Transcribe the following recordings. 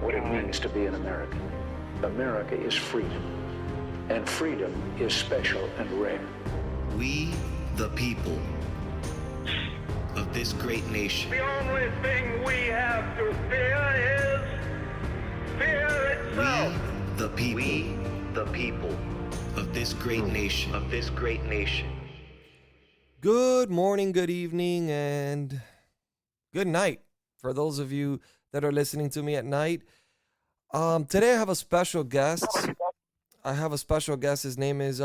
what it means to be an American. America is freedom, and freedom is special and rare. We, the people of this great nation. The only thing we have to fear is fear itself. We, the people of this great nation. Of this great nation. Good morning, good evening, and good night for those of you that are listening to me at night. Today I have a special guest. His name is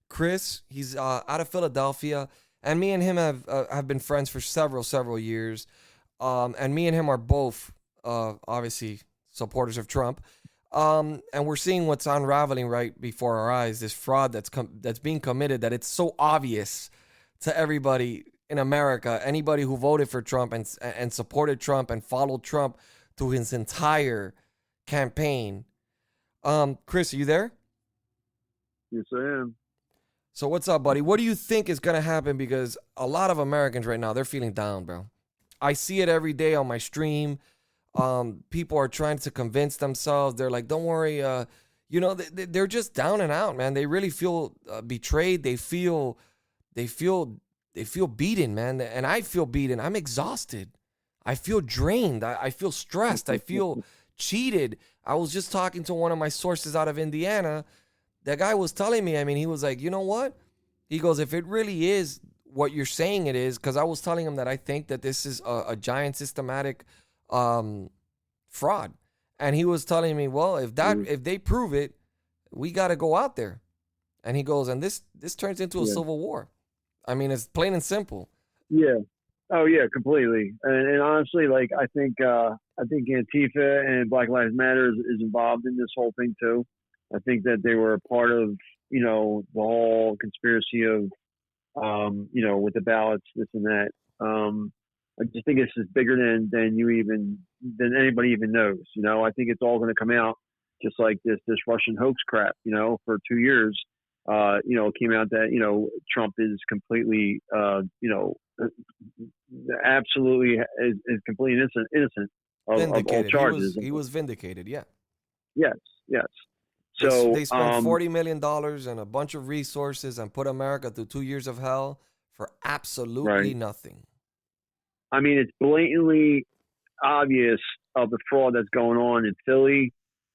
Chris. He's out of Philadelphia, and me and him have been friends for several years. And me and him are both obviously supporters of Trump. And we're seeing what's unraveling right before our eyes. This fraud that's being committed, that it's so obvious to everybody in America, anybody who voted for Trump and supported Trump and followed Trump through his entire campaign. Chris, are you there? Yes, I am. So what's up, buddy? What do you think is going to happen? Because a lot of Americans right now, they're feeling down, bro. I see it every day on my stream. People are trying to convince themselves. They're like, don't worry. They're just down and out, man. They really feel betrayed. They feel beaten, man. And I feel beaten. I'm exhausted. I feel drained. I feel stressed. I feel cheated. I was just talking to one of my sources out of Indiana. That guy was telling me, he was like, you know what? He goes, if it really is what you're saying it is, because I was telling him that I think that this is a giant systematic fraud. And he was telling me, well, if they prove it, we got to go out there. And he goes, and this turns into a civil war. It's plain and simple. Yeah. Oh yeah, completely. And honestly, like I think Antifa and Black Lives Matter is involved in this whole thing too. I think that they were a part of, the whole conspiracy of, with the ballots, this and that. I just think this is bigger than anybody even knows. I think it's all going to come out just like this Russian hoax crap. For 2 years, it came out that Trump is completely, absolutely is completely innocent of all charges. He was vindicated. Yeah. Yes. So they spent $40 million and a bunch of resources and put America through 2 years of hell for absolutely nothing. It's blatantly obvious of the fraud that's going on in Philly,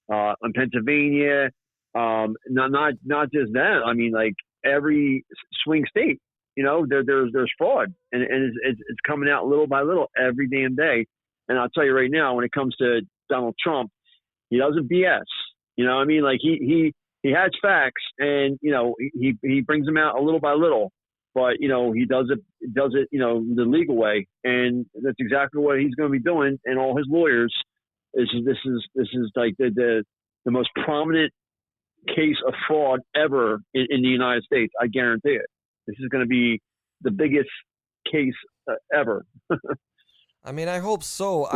in Pennsylvania. Not just that. Like every swing state, there's fraud, and it's coming out little by little every damn day. And I'll tell you right now, when it comes to Donald Trump, he doesn't BS. Like he has facts, and he brings them out a little by little, but he does it the legal way, and that's exactly what he's going to be doing. And all his lawyers, this is like the most prominent case of fraud ever in the United States. I guarantee it. This is going to be the biggest case ever. I hope so.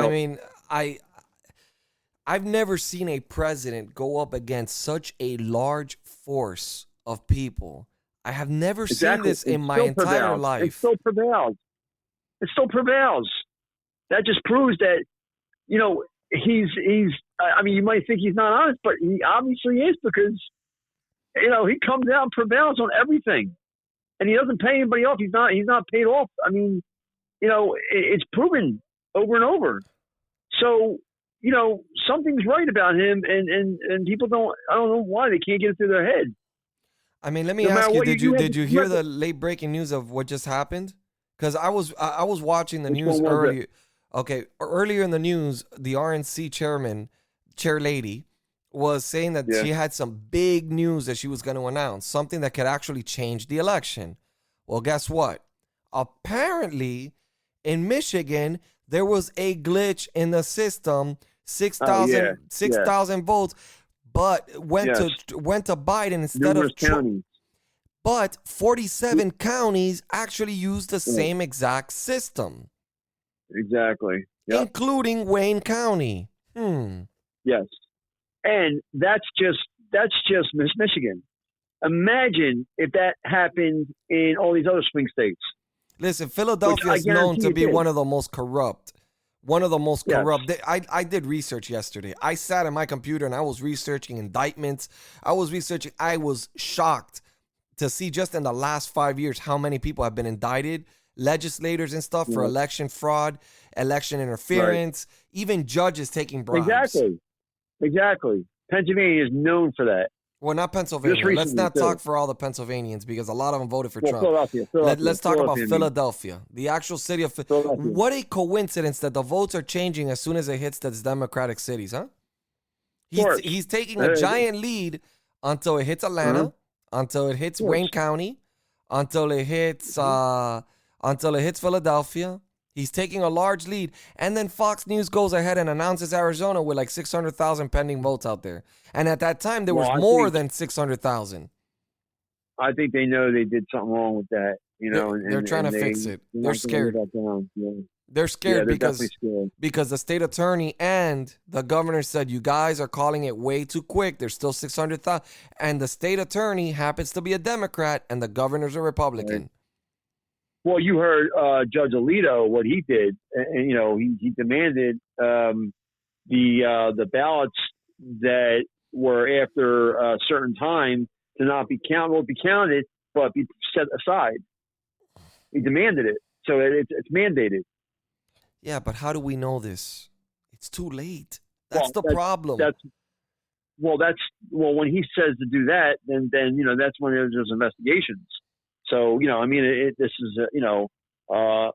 I've never seen a president go up against such a large force of people. I have never seen this in my entire life. It still prevails. That just proves that, he's. You might think he's not honest, but he obviously is, because, he comes out and prevails on everything, and he doesn't pay anybody off. He's not paid off. It's proven over and over. So, something's right about him, and people I don't know why they can't get it through their head. Let me ask you, did you hear the late breaking news of what just happened? Because I was watching the news earlier. Okay, earlier in the news, the RNC chair lady, was saying that she had some big news that she was going to announce, something that could actually change the election. Well, guess what? Apparently, in Michigan, there was a glitch in the system. 6,000 votes, but went to Biden instead Numerous of Trump. counties. But 47 counties actually used the same exact system. Exactly. Yep. Including Wayne County. Yes. And that's just Michigan. Imagine if that happened in all these other swing states. Listen, Philadelphia is known to be one of the most corrupt One of the most Yes. corrupt. I did research yesterday. I sat at my computer and I was researching indictments. I was shocked to see just in the last 5 years how many people have been indicted, legislators and stuff, for election fraud, election interference, even judges taking bribes. Exactly. Pennsylvania is known for that. Well, not Pennsylvania. Let's not talk for all the Pennsylvanians because a lot of them voted for Trump. Philadelphia. Let's talk about Philadelphia, the actual city of Philadelphia. What a coincidence that the votes are changing as soon as it hits those Democratic cities, huh? He's taking a giant lead until it hits Atlanta, until it hits Wayne County, until it hits Philadelphia. He's taking a large lead. And then Fox News goes ahead and announces Arizona with like 600,000 pending votes out there. And at that time, there was more than 600,000. I think they know they did something wrong with that. They're trying to fix it. They're scared. They're scared because the state attorney and the governor said, you guys are calling it way too quick. There's still 600,000. And the state attorney happens to be a Democrat and the governor's a Republican. Right. Well, you heard Judge Alito, what he did, and he demanded the ballots that were after a certain time to not be counted, but be set aside. He demanded it, so it's mandated. Yeah, but how do we know this? It's too late. That's the problem. When he says to do that, then that's when there's investigations. So, this is, a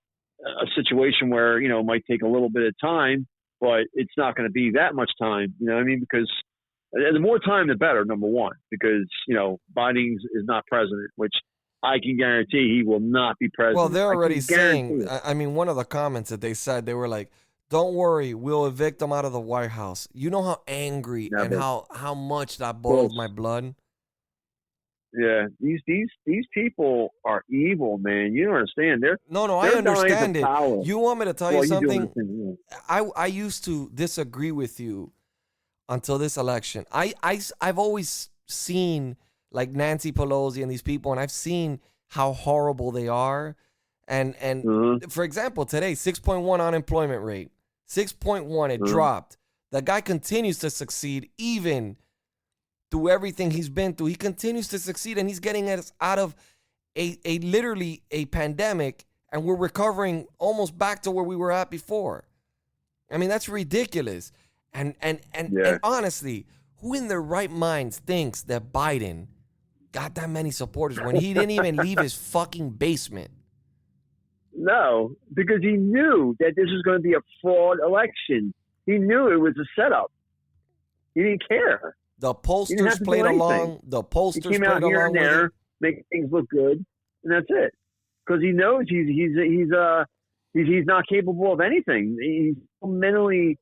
situation where, it might take a little bit of time, but it's not going to be that much time, because the more time, the better, number one, because, Biden is not president, which I can guarantee he will not be president. Well, they're already saying, one of the comments that they said, they were like, don't worry, we'll evict them out of the White House. You know how angry and how much that boiled my blood? Yeah, these people are evil, man. You don't understand. I understand it. You want me to tell you something? I used to disagree with you until this election. I've always seen like Nancy Pelosi and these people, and I've seen how horrible they are. And for example, today 6.1 unemployment rate, 6.1 it dropped. The guy continues to succeed even through everything he's been through. He continues to succeed, and he's getting us out of a literally a pandemic, and we're recovering almost back to where we were at before. I mean, that's ridiculous. And honestly, who in their right minds thinks that Biden got that many supporters when he didn't even leave his fucking basement? No, because he knew that this was going to be a fraud election. He knew it was a setup. He didn't care. The pollsters played along. The pollsters played along here and there, make things look good, and that's it. Because he knows he's not capable of anything. He's mentally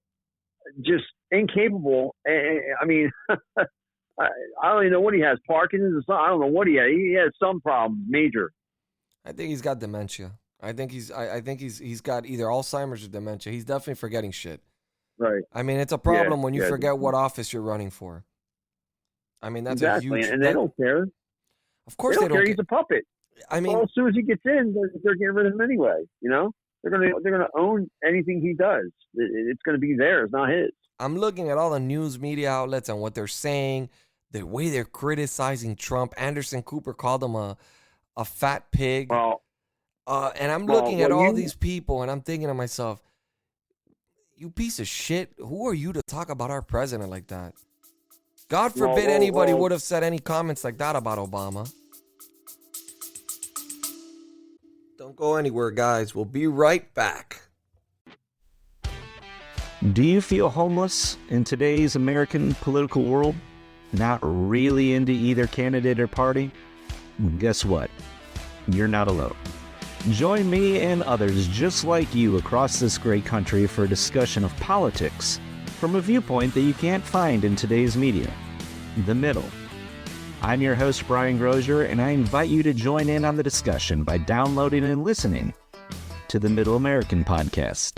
just incapable. I mean, I don't even know what he has. Parkinson's or something. I don't know what he has. He has some problem, major. I think he's got dementia. I think he's got either Alzheimer's or dementia. He's definitely forgetting shit. Right. I mean, it's a problem when you forget what office you're running for. I mean, that's a huge... And they don't care. Of course they don't care. He's a puppet. I mean... Well, as soon as he gets in, they're getting rid of him anyway, They're gonna own anything he does. It's going to be theirs, not his. I'm looking at all the news media outlets and what they're saying, the way they're criticizing Trump. Anderson Cooper called him a fat pig. Well... and I'm looking at all these people, and I'm thinking to myself, you piece of shit, who are you to talk about our president like that? God forbid anybody would have said any comments like that about Obama. Don't go anywhere, guys. We'll be right back. Do you feel homeless in today's American political world? Not really into either candidate or party? Guess what? You're not alone. Join me and others just like you across this great country for a discussion of politics from a viewpoint that you can't find in today's media, the middle. I'm your host, Brian Grosier, and I invite you to join in on the discussion by downloading and listening to the Middle American Podcast.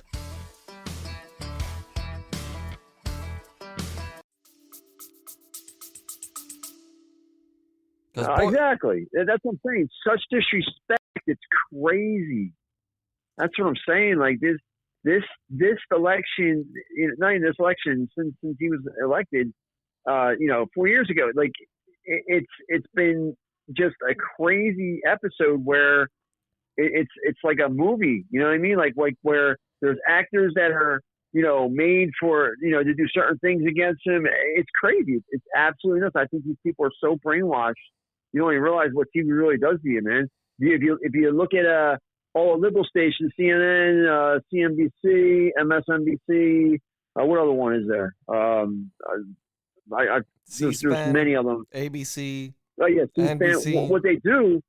Exactly. That's what I'm saying. Such disrespect. It's crazy. That's what I'm saying. Like this, this election, not even this election, since he was elected, 4 years ago, like it's been just a crazy episode where it's like a movie. You know what I mean? Like where there's actors that are made for to do certain things against him. It's crazy. It's absolutely nuts. I think these people are so brainwashed. You don't even realize what TV really does to you, man. If you look at all the liberal stations, CNN, CNBC, MSNBC, what other one is there? There's many of them. ABC. Oh yeah, NBC. What they do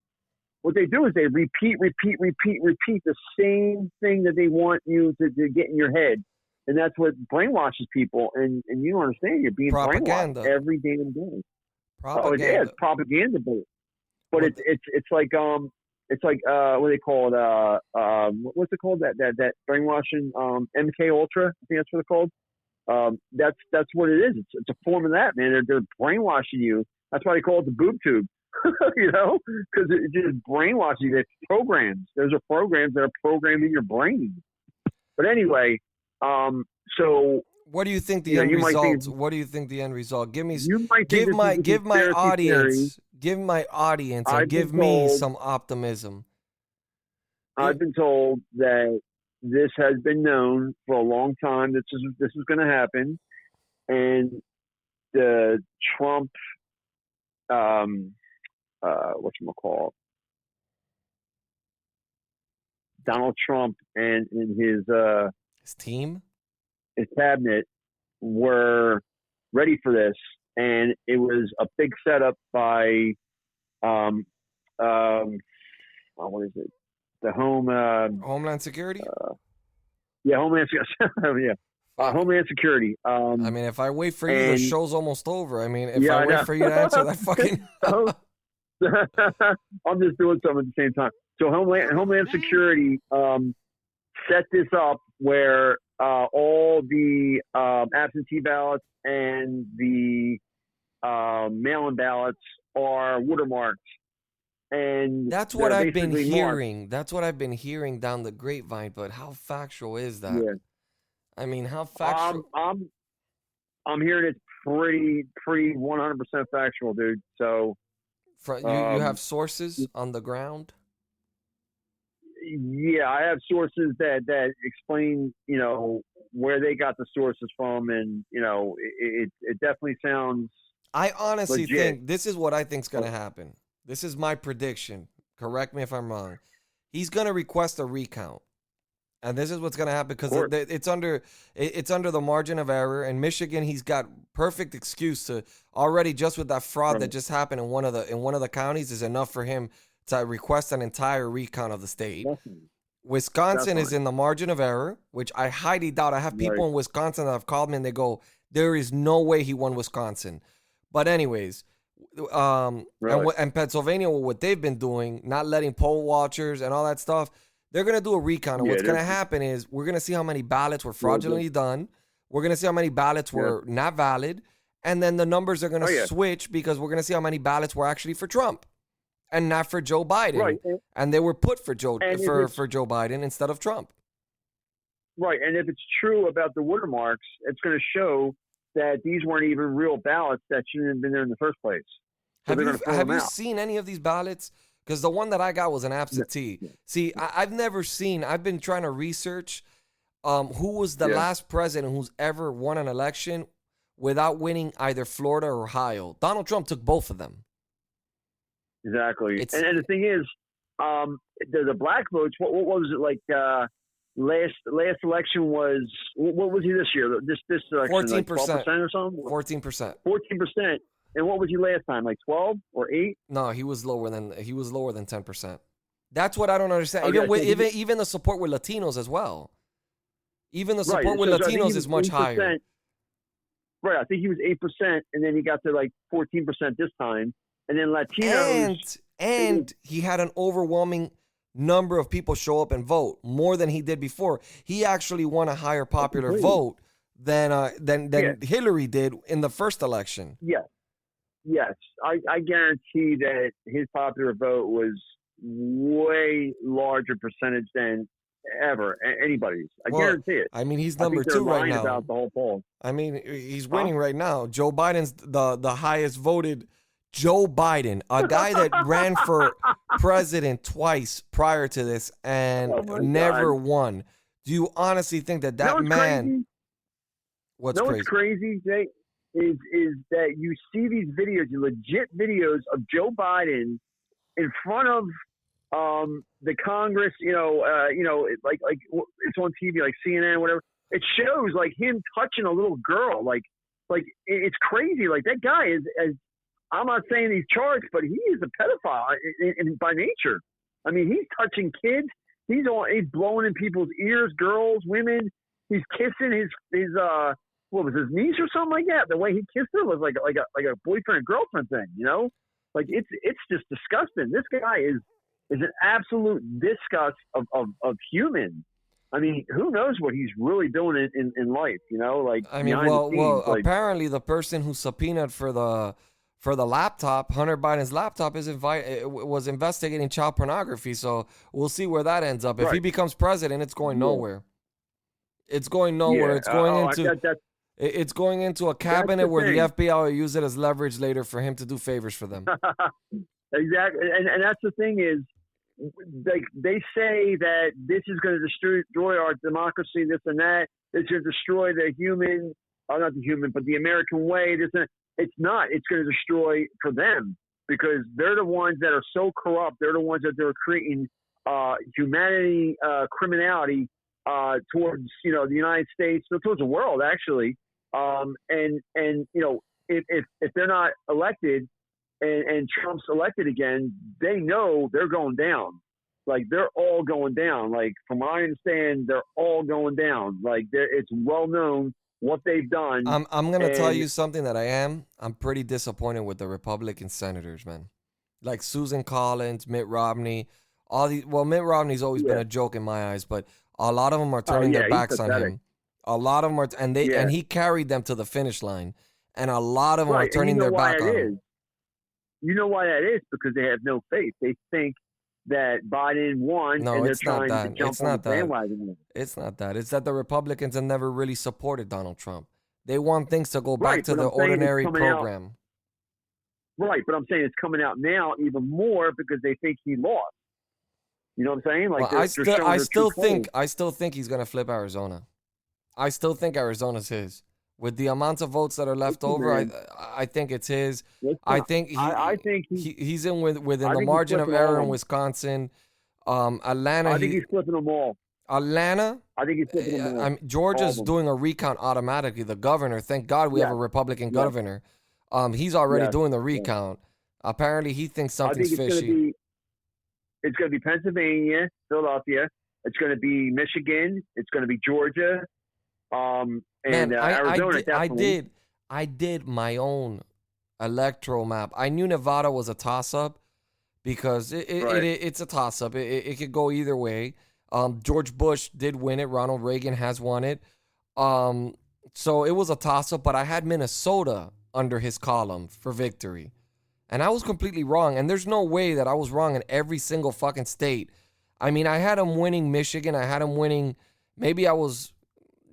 is they repeat the same thing that they want you to get in your head, and that's what brainwashes people. And you don't understand. You're being Propaganda. brainwashed every damn day. Propaganda. It's propaganda, but it's like what do they call it? What's it called? That brainwashing MK Ultra. I think that's what it's called. That's what it is. It's a form of that, man. They're brainwashing you. That's why they call it the boob tube. Because it just brainwashes you. It's programs. Those are programs that are programmed in your brain. But anyway, so what do you think the end result? What do you think the end result? Give me my audience and give me some optimism. I've been told that this has been known for a long time. This is going to happen, and the Trump, whatchamacallit, Donald Trump and his team, his cabinet were ready for this, and it was a big setup by what is it? The Homeland Security. Homeland Security. Homeland Security. I mean, if I wait for you, the show's almost over. I mean, if I wait for you to answer that fucking. I'm just doing something at the same time. So Homeland Security set this up where all the absentee ballots and the mail-in ballots are watermarked. And that's what I've been hearing. Marked. That's what I've been hearing down the grapevine. But how factual is that? Yeah. I mean, how factual? I'm hearing it's pretty 100% factual, dude. So, you have sources on the ground? Yeah, I have sources that explain, where they got the sources from, and it definitely sounds. I honestly legit. think this is what I think's going to happen. This is my prediction. Correct me if I'm wrong. He's going to request a recount. And this is what's going to happen because it's under the margin of error. In Michigan, he's got perfect excuse to already, just with that fraud that just happened in one of the counties, is enough for him to request an entire recount of the state. Wisconsin is in the margin of error, which I highly doubt. I have people in Wisconsin that have called me and they go, there is no way he won Wisconsin. But anyways, and Pennsylvania, what they've been doing, not letting poll watchers and all that stuff, they're going to do a recount. And what's going to happen is we're going to see how many ballots were fraudulently done. We're going to see how many ballots were not valid. And then the numbers are going to switch because we're going to see how many ballots were actually for Trump and not for Joe Biden. Right. And they were put for Joe Biden instead of Trump. Right. And if it's true about the watermarks, it's going to show that these weren't even real ballots that shouldn't have been there in the first place. So have you seen any of these ballots? Because the one that I got was an absentee. Yeah. See, I've been trying to research who was the last president who's ever won an election without winning either Florida or Ohio. Donald Trump took both of them. Exactly. And the thing is, the black votes, what was it like? Last election was, what was he this year? This election, 14%. Like 12% or something? 14%. 14%. And what was he last time? Like 12 or 8? No, he was lower than 10%. That's what I don't understand. Even the support with Latinos as well. Even the support with Latinos is much higher. Right. I think he was 8%, and then he got to like 14% this time. And then Latinos. And he had an overwhelming number of people show up and vote, more than he did before. He actually won a higher popular vote than Hillary did in the first election. Yes, I guarantee that his popular vote was way larger percentage than ever. Anybody's. I Well, guarantee it. I mean, he's I number think they're 2 right lying now. about the whole poll. I mean, he's winning right now. Joe Biden's the highest voted. Joe Biden, a guy that ran for president twice prior to this and never won. Do you honestly think that man? Crazy? What's no, crazy? What's crazy, Jay, is that you see these videos, legit videos of Joe Biden in front of the Congress. Like it's on TV, like CNN, whatever. It shows like him touching a little girl, like it's crazy. Like that guy is as I'm not saying he's charged, but he is a pedophile by nature. I mean, he's touching kids. He's blowing in people's ears, girls, women. He's kissing his what was his niece or something like that. The way he kissed her was like a boyfriend and girlfriend thing, you know? Like it's just disgusting. This guy is an absolute disgust of human. I mean, who knows what he's really doing in life, you know? Like I mean, apparently the person who subpoenaed for the laptop, Hunter Biden's laptop, was investigating child pornography. So we'll see where that ends up. If he becomes president, it's going nowhere. It's going nowhere. Yeah. It's going into a cabinet where the FBI will use it as leverage later for him to do favors for them. Exactly, and that's the thing is, they say that this is going to destroy our democracy, this and that. It's going to destroy the human, not the human, but the American way. It's not. It's going to destroy for them because they're the ones that are so corrupt. They're the ones that they're creating humanity, criminality towards the United States, towards the world actually. And if they're not elected and Trump's elected again, they know they're going down. Like they're all going down. Like from what I understand, they're all going down. Like it's well known what they've done. I'm gonna tell you something that I'm pretty disappointed with the Republican senators, man. Like Susan Collins, Mitt Romney, Mitt Romney's always been a joke in my eyes, but a lot of them are turning their backs on him. A lot of them are, and he carried them to the finish line, and a lot of them are turning their back on him. You know why that is? Because they have no faith. They think that Biden won, and they're trying to jump on the bandwagon. It's not that. It's that the Republicans have never really supported Donald Trump. They want things to go back to the ordinary program. Right, but I'm saying it's coming out now even more because they think he lost. You know what I'm saying? Like I still think he's gonna flip Arizona. I still think Arizona's his. With the amounts of votes that are left over, I think it's his. I think he's in within the margin of error in Wisconsin. Atlanta. I think he's flipping them all. Atlanta. I think he's flipping them all. Georgia's doing a recount automatically. The governor. Thank God we have a Republican governor. He's already doing the recount. Apparently, he thinks something's fishy. It's going to be Pennsylvania, Philadelphia. It's going to be Michigan. It's going to be Georgia. And Arizona. I did my own electoral map. I knew Nevada was a toss-up because it's a toss-up. It could go either way. George Bush did win it. Ronald Reagan has won it. So it was a toss-up, but I had Minnesota under his column for victory. And I was completely wrong. And there's no way that I was wrong in every single fucking state. I mean, I had him winning Michigan. I had him winning. Maybe I was,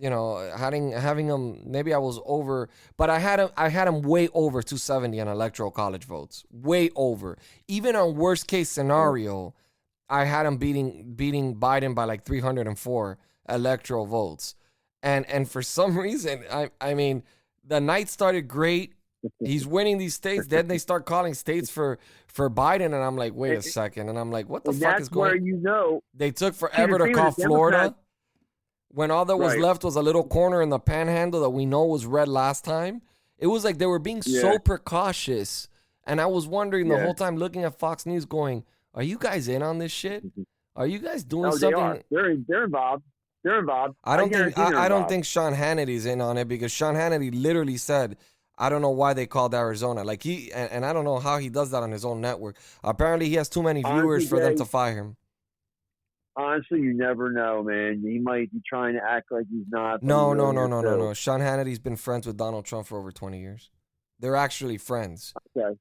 having him. Maybe I was over, but I had him way over 270 on electoral college votes. Way over. Even on worst case scenario, I had him beating Biden by like 304 electoral votes. And for some reason, I mean, the night started great. He's winning these states. Then they start calling states for Biden, and I'm like, wait a second. And I'm like, what the fuck is going on? That's where they took forever to call Florida. When all that was left was a little corner in the panhandle that we know was red last time. It was like they were being so precautious. And I was wondering the whole time looking at Fox News going, are you guys in on this shit? Are you guys doing something? They are. They're involved. They're involved. I don't think Sean Hannity's in on it because Sean Hannity literally said, I don't know why they called Arizona. Like and I don't know how he does that on his own network. Apparently he has too many viewers for them to fire him. Honestly, you never know, man. He might be trying to act like he's not. No. Sean Hannity's been friends with Donald Trump for over 20 years. They're actually friends. Okay.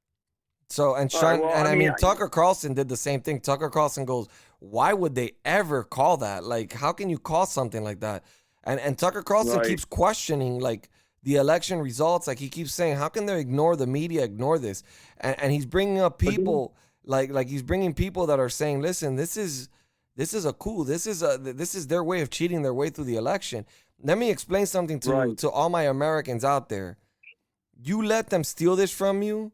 So and All right, Sean, well, and I I mean, mean Tucker Carlson did the same thing. Tucker Carlson goes, "Why would they ever call that? Like, how can you call something like that?" And Tucker Carlson Right. keeps questioning like the election results. Like he keeps saying, "How can they ignore the media? Ignore this?" And he's bringing up people like he's bringing people that are saying, "Listen, this is a coup. This is their way of cheating their way through the election." Let me explain something to all my Americans out there. You let them steal this from you.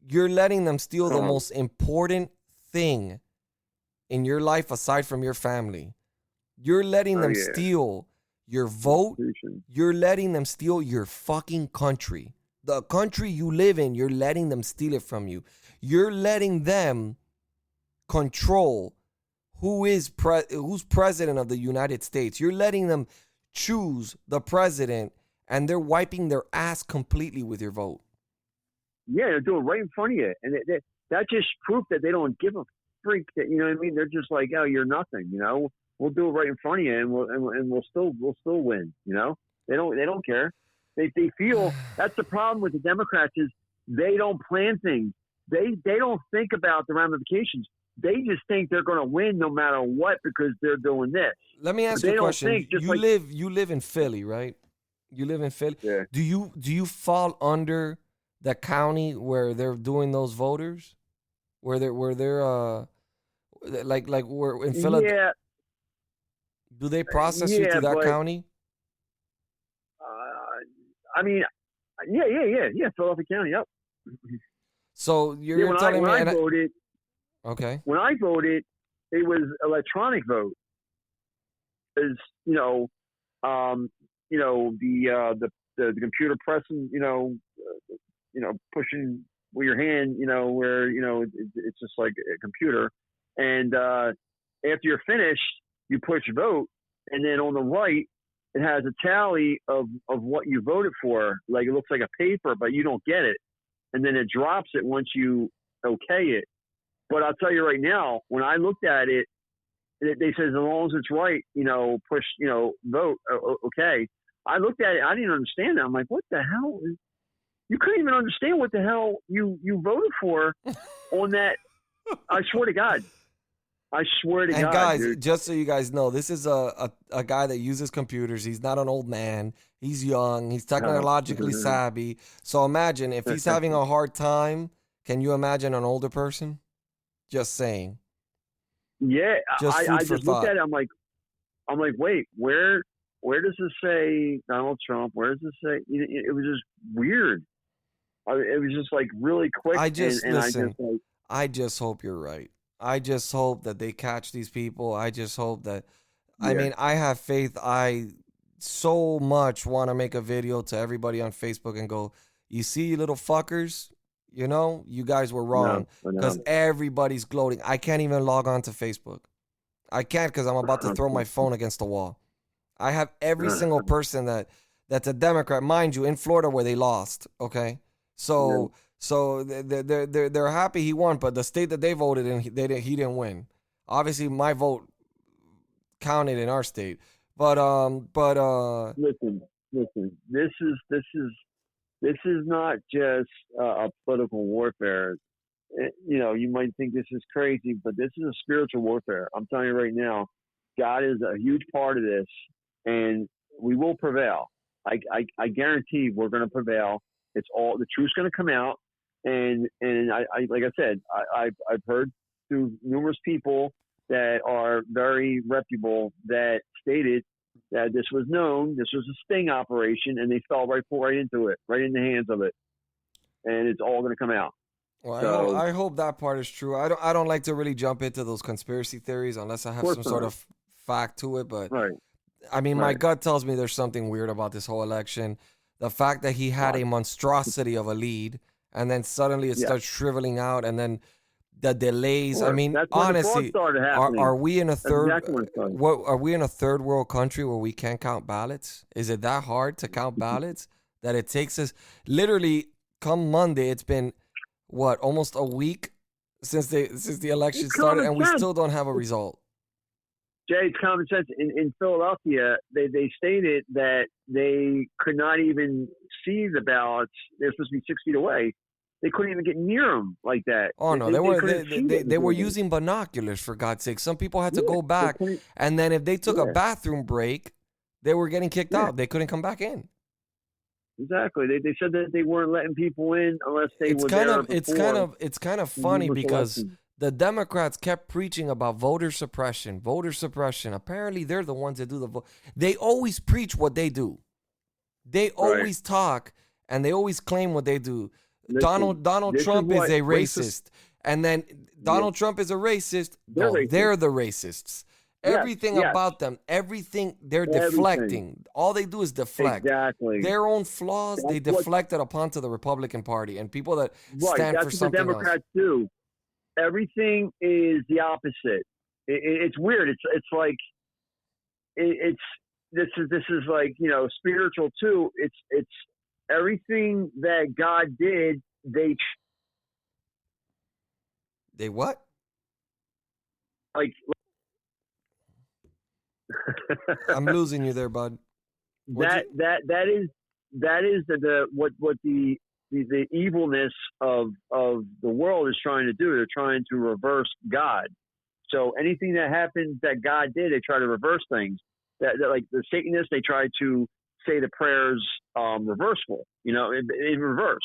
You're letting them steal the most important thing in your life aside from your family. You're letting them steal your vote. You're letting them steal your fucking country. The country you live in, you're letting them steal it from you. You're letting them control who's president of the United States. You're letting them choose the president, and they're wiping their ass completely with your vote. Yeah, they're doing it right in front of you, and that's just proof that they don't give a freak. That, you know what I mean? They're just like, oh, you're nothing. You know, we'll do it right in front of you, and we'll still win. You know, they don't care. They feel that's the problem with the Democrats is they don't plan things. They don't think about the ramifications. They just think they're going to win no matter what because they're doing this. Let me ask you a question. You live in Philly, right? You live in Philly. Yeah. Do you fall under the county where they're doing those voters, where they're like we're in Philadelphia? Yeah. Do they process you to that county? I mean, yeah, Philadelphia County, yep. So you're telling me? When I voted, okay. When I voted, it was electronic vote. Is the computer pressing, pushing with your hand, where it's just like a computer, and after you're finished, you push vote, and then on the right, it has a tally of what you voted for. Like it looks like a paper, but you don't get it, and then it drops it once you okay it. But I'll tell you right now, when I looked at it, they said as long as it's right, push, vote, okay. I looked at it, I didn't understand that. I'm like, what the hell? You couldn't even understand what the hell you voted for on that. I swear to God. And guys, dude. Just so you guys know, this is a guy that uses computers. He's not an old man. He's young. He's technologically savvy. So imagine if he's having a hard time. Can you imagine an older person? Just saying. Yeah, just I just looked at it. I'm like, wait, where does this say Donald Trump? Where does this say? It was just weird. It was just like really quick. I just hope you're right. I just hope that they catch these people. I just hope that. Yeah. I mean, I have faith. I so much want to make a video to everybody on Facebook and go, you see, you little fuckers. You guys were wrong because everybody's gloating. I can't even log on to Facebook. I can't because I'm about to throw my phone against the wall. I have every single person that's a Democrat, mind you, in Florida where they lost. Okay, so they're happy he won, but the state that they voted in, he didn't win. Obviously, my vote counted in our state, but listen. This is not just a political warfare. You might think this is crazy, but this is a spiritual warfare. I'm telling you right now, God is a huge part of this, and we will prevail. I guarantee we're going to prevail. It's all the truth's going to come out, and I like I said, I've heard through numerous people that are very reputable that stated that this was known, this was a sting operation, and they fell right into it, right in the hands of it, and it's all going to come out. Well, so, I hope that part is true. I don't like to really jump into those conspiracy theories unless I have some sort of fact to it. But I mean, my gut tells me there's something weird about this whole election. The fact that he had a monstrosity of a lead, and then suddenly it starts shriveling out, and then the delays. I mean, honestly, are we in a third? Are we in a third world country where we can't count ballots? Is it that hard to count ballots that it takes us literally? Come Monday, it's been almost a week since the election started, and we still don't have a result. Jay, it's common sense. In Philadelphia, they stated that they could not even see the ballots. They're supposed to be 6 feet away. they couldn't even get near them like that. Oh no, they were using binoculars, for God's sake. Some people had to go back, and then if they took a bathroom break, they were getting kicked out. They couldn't come back in. Exactly. They said that they weren't letting people in unless they were there before. It's kind of funny because the Democrats kept preaching about voter suppression. Apparently, they're the ones that do the vote. They always preach what they do. They always talk, and they always claim what they do. Donald Trump is a racist. And then Donald Trump is a racist. They're the racists. Everything about them, they're deflecting. All they do is deflect. Exactly. Their own flaws, they deflect it upon to the Republican Party and people that stand for something else. That's what the Democrats do. Everything is the opposite. It's weird. It's like this is like, you know, spiritual too. It's everything that God did. They what? Like. I'm losing you there, bud. That is the evilness of the world is trying to do. They're trying to reverse God. So anything that happens that God did, they try to reverse things. That like the Satanists, they try to say the prayers reversible. You know, in reverse.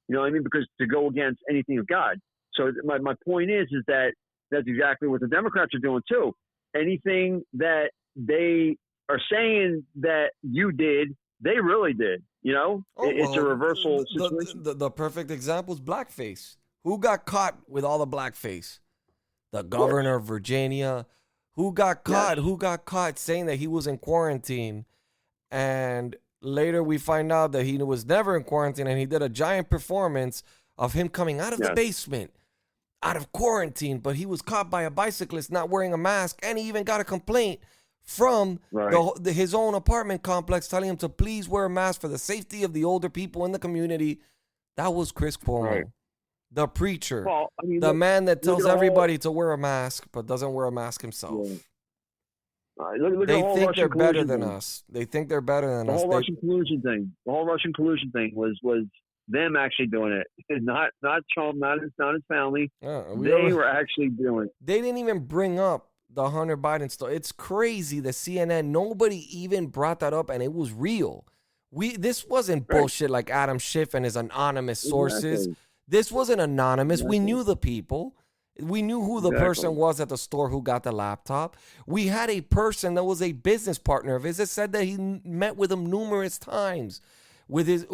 You know what I mean? Because to go against anything of God. So my point is that that's exactly what the Democrats are doing too. Anything that they are saying that you did, they really did. You know, it's a reversal situation. The perfect example is blackface. Who got caught with all the blackface? The governor of Virginia. Who got caught? Yes. Who got caught saying that he was in quarantine? And later we find out that he was never in quarantine, and he did a giant performance of him coming out of the basement, out of quarantine, but he was caught by a bicyclist not wearing a mask, and he even got a complaint from his own apartment complex telling him to please wear a mask for the safety of the older people in the community. That was Chris Cuomo, the preacher, the man that tells everybody to wear a mask but doesn't wear a mask himself. They think they're better than us. They think they're better than us. The whole Russian collusion thing was them actually doing it, not Trump, not his family. They were actually doing it. They didn't even bring up the Hunter Biden story. It's crazy. The CNN, nobody even brought that up, and it was real. This wasn't bullshit like Adam Schiff and his anonymous sources. This wasn't anonymous. We knew the people. We knew who the person was at the store who got the laptop. We had a person that was a business partner of his that said that he met with him numerous times. Twice,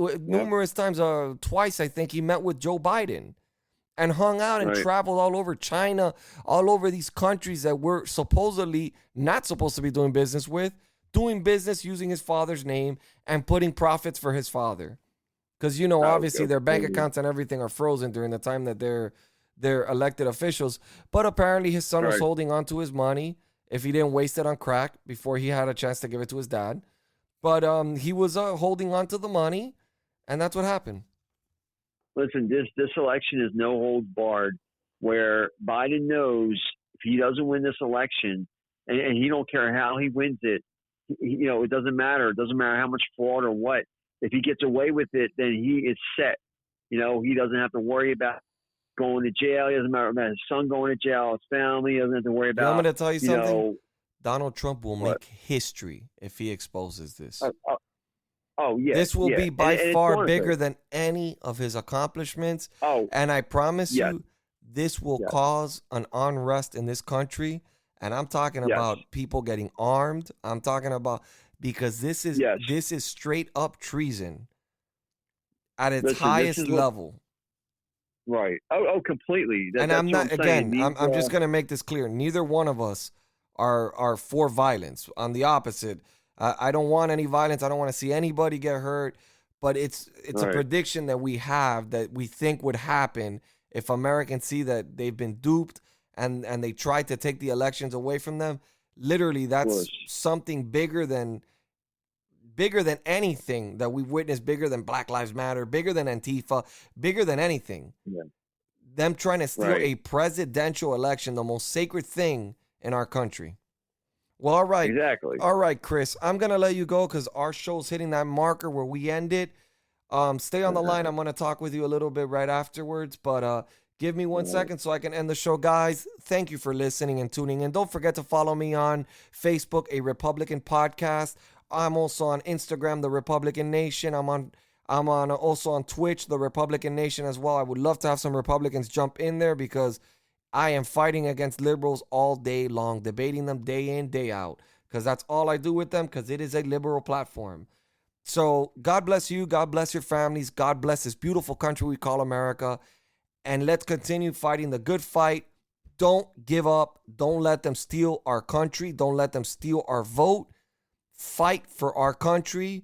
I think, he met with Joe Biden and hung out and traveled all over China, all over these countries that we're supposedly not supposed to be doing business with, doing business using his father's name and putting profits for his father. Because, you know, obviously their bank accounts and everything are frozen during the time that they're elected officials. But apparently his son was holding on to his money if he didn't waste it on crack before he had a chance to give it to his dad. But he was holding on to the money, and that's what happened. Listen, this election is no holds barred, where Biden knows if he doesn't win this election, and he don't care how he wins it, you know, it doesn't matter. It doesn't matter how much fraud or what. If he gets away with it, then he is set. You know, he doesn't have to worry about going to jail. He doesn't matter about his son going to jail, his family. He doesn't have to worry about. I'm going to tell you something. Know, Donald Trump will make history if he exposes this. This will be by far bigger than any of his accomplishments. And I promise you, this will cause an unrest in this country. And I'm talking about people getting armed. I'm talking about because this is straight up treason at its highest level. Right. Oh, completely. And I'm not, again, I'm just going to make this clear. Neither one of us are for violence. On the opposite, I don't want any violence. I don't want to see anybody get hurt. But it's a prediction that we have that we think would happen if Americans see that they've been duped and they try to take the elections away from them. Literally, that's something bigger than anything that we've witnessed, bigger than Black Lives Matter, bigger than Antifa, bigger than anything. Yeah. Them trying to steal a presidential election, the most sacred thing in our country. Well, all right. Exactly. All right, Chris, I'm going to let you go because our show's hitting that marker where we end it. Stay on the line. I'm going to talk with you a little bit right afterwards, but give me 1 second so I can end the show. Guys, thank you for listening and tuning in. Don't forget to follow me on Facebook, A Republican Podcast. I'm also on Instagram, The Republican Nation. I'm also on Twitch, The Republican Nation as well. I would love to have some Republicans jump in there because I am fighting against liberals all day long, debating them day in, day out, because that's all I do with them, because it is a liberal platform. So God bless you. God bless your families. God bless this beautiful country we call America. And let's continue fighting the good fight. Don't give up. Don't let them steal our country. Don't let them steal our vote. Fight for our country.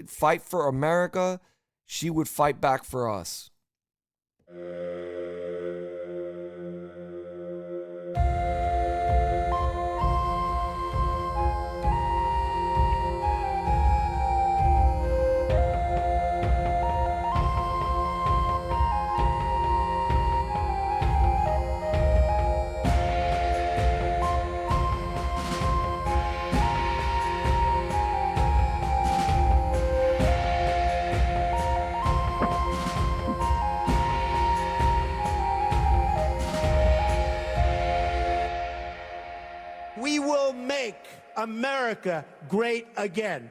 Fight for America. She would fight back for us. We will make America great again.